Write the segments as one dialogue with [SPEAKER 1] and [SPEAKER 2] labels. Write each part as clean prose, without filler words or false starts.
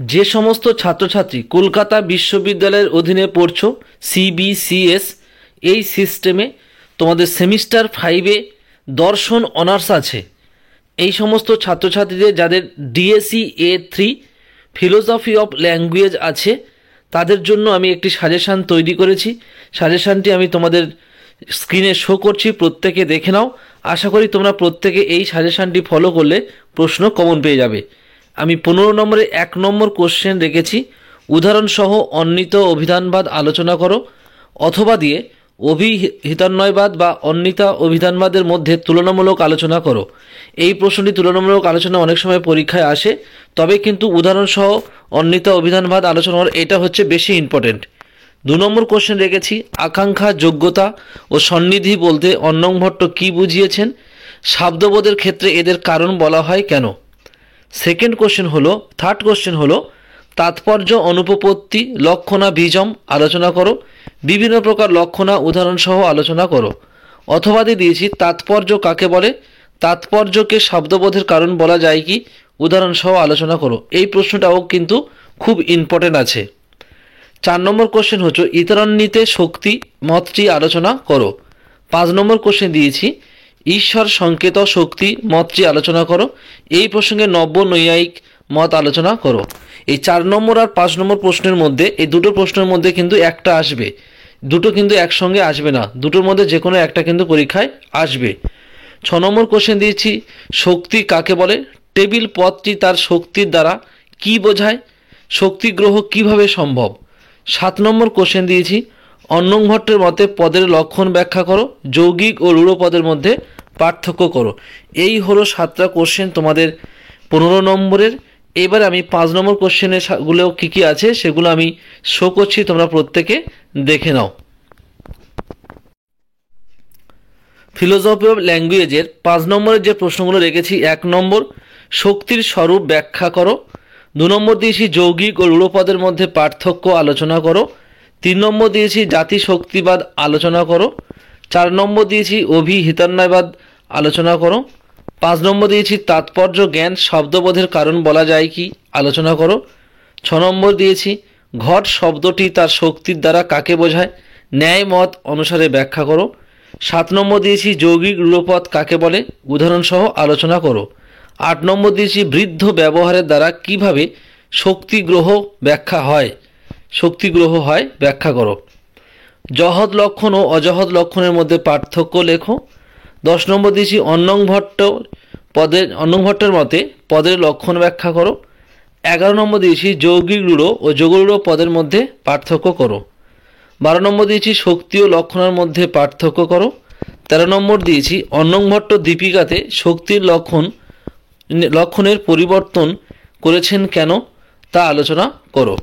[SPEAKER 1] যে সমস্ত ছাত্রছাত্রী কলকাতা বিশ্ববিদ্যালয়ের অধীনে পড়ছো সিবিসিএস এই সিস্টেমে তোমাদের সেমিস্টার 5-এ দর্শন অনার্স আছে, এই সমস্ত ছাত্রছাত্রীদের যাদের DSC A3 philosophy of language আছে তাদের জন্য আমি একটি সাজেশান তৈরি করেছি। সাজেশানটি আমি তোমাদের স্ক্রিনে শো করছি, প্রত্যেকে দেখে নাও। আশা করি তোমরা প্রত্যেকে এই সাজেশানটি ফলো করলে প্রশ্ন কমন পেয়ে যাবে। আমি 15 নম্বরে 1 নম্বর কোশ্চেন রেখেছি, উদাহরণসহ অন্বিত অভিধানবাদ আলোচনা করো, অথবা দিয়ে অভিহিতান্বয়বাদ বা অন্বিতা অভিধানবাদের মধ্যে তুলনামূলক আলোচনা করো। এই প্রশ্নটি তুলনামূলক আলোচনা অনেক সময় পরীক্ষায় আসে, তবে কিন্তু উদাহরণসহ অন্বিতা অভিধানবাদ আলোচনা করা এটা হচ্ছে বেশি ইম্পর্টেন্ট। 2 নম্বর কোশ্চেন রেখেছি, আকাঙ্ক্ষা, যোগ্যতা ও সন্নিধি বলতে অন্নং ভট্ট কী বুঝিয়েছেন, শব্দবোধের ক্ষেত্রে এদের কারণ বলা হয় কেন। থার্ড কোশ্চেন হলো তাৎপর্য, অনুপপত্তি, লক্ষণা, বীজম আলোচনা করো, বিভিন্ন প্রকার লক্ষণা উদাহরণসহ আলোচনা করো। অথবা দিয়েছি তাৎপর্য কাকে বলে, তাৎপর্যকে শব্দবোধের কারণ বলা যায় কি, উদাহরণসহ আলোচনা করো। এই প্রশ্নটাও কিন্তু খুব ইম্পর্টেন্ট আছে। 4 নম্বর কোশ্চেন হচ্ছে ইতরান্বিতে শক্তি মতটি আলোচনা করো। 5 নম্বর কোশ্চেন দিয়েছি ঈশ্বর সংকেত শক্তি মতটি আলোচনা করো। এই প্রসঙ্গে নব্য নৈয়ায়িক মত আলোচনা করো। এই 4 নম্বর আর 5 নম্বর প্রশ্নের মধ্যে, এই দুটো প্রশ্নের মধ্যে কিন্তু একটা আসবে, দুটো কিন্তু একসঙ্গে আসবে না, দুটোর মধ্যে যে কোনো একটা কিন্তু পরীক্ষায় আসবে। 6 নম্বর কোশ্চেন দিয়েছি শক্তি কাকে বলে, টেবিল পদটি তার শক্তির দ্বারা কি বোঝায়, শক্তি গ্রহ কিভাবে সম্ভব। 7 নম্বর কোশ্চেন দিয়েছি অন্নং ভট্টের মতে পদের লক্ষণ ব্যাখ্যা করো, যৌগিক ও রূঢ় পদের মধ্যে পার্থক্য করো। এই হলো 7টা কোশ্চেন তোমাদের 15 নম্বরের। এবার আমি 5 নম্বর কোশ্চেনের গুলো কী কী আছে সেগুলো আমি শো করছি, তোমরা প্রত্যেকে দেখে নাও। ফিলোসফি অফ ল্যাঙ্গুয়েজের 5 নম্বরের যে প্রশ্নগুলো রেখেছি, 1 নম্বর শক্তির স্বরূপ ব্যাখ্যা করো। 2 নম্বর দিয়েছি যৌগিক ও রূঢ় পদের মধ্যে পার্থক্য আলোচনা করো। 3 নম্বর দিয়েছি জাতি শক্তিবাদ আলোচনা করো। 4 নম্বর দিয়েছি অভিহিতান্বয়বাদ আলোচনা করো। 5 নম্বর দিয়েছি তাৎপর্য জ্ঞান শব্দবোধের কারণ বলা যায় কি আলোচনা করো। 6 নম্বর দিয়েছি ঘট শব্দটি তার শক্তির দ্বারা কাকে বোঝায়, ন্যায় মত অনুসারে ব্যাখ্যা করো। 7 নম্বর দিয়েছি যৌগিক রূঢ়পদ কাকে বলে, উদাহরণসহ আলোচনা করো। 8 নম্বর দিয়েছি বৃদ্ধ ব্যবহারের দ্বারা কিভাবে শক্তিগ্রহ হয় ব্যাখ্যা করো। জহদ লক্ষণ ও অজহদ লক্ষণের মধ্যে পার্থক্য লেখো। 10 নম্বর দিয়েছি অন্নং ভট্টের মতে পদের লক্ষণ ব্যাখ্যা করো। 11 নম্বর দিয়েছি যৌগিক রূঢ় ও যোগরূঢ় পদের মধ্যে পার্থক্য করো। 12 নম্বর দিয়েছি শক্তি ও লক্ষণের মধ্যে পার্থক্য করো। 13 নম্বর দিয়েছি অন্নং ভট্ট দীপিকাতে শক্তির লক্ষণের পরিবর্তন করেছেন কেন তা আলোচনা করো।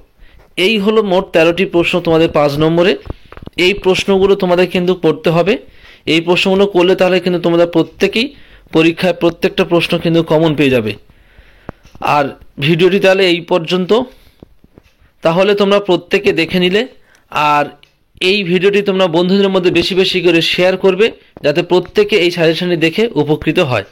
[SPEAKER 1] এই হলো মোট 13টি প্রশ্ন তোমাদের 5 নম্বরে। এই প্রশ্নগুলো তোমাদের কিন্তু করতে হবে। এই প্রশ্নগুলো করলে তাহলে কিন্তু তোমাদের প্রত্যেকেই পরীক্ষায় প্রত্যেকটা প্রশ্ন কিন্তু কমন পেয়ে যাবে। আর ভিডিওটি তাহলে এই পর্যন্ত, তাহলে তোমরা প্রত্যেকে দেখে নিলে। আর এই ভিডিওটি তোমরা বন্ধুদের মধ্যে বেশি বেশি করে শেয়ার করবে, যাতে প্রত্যেকে এই সাজেশনটি দেখে উপকৃত হয়।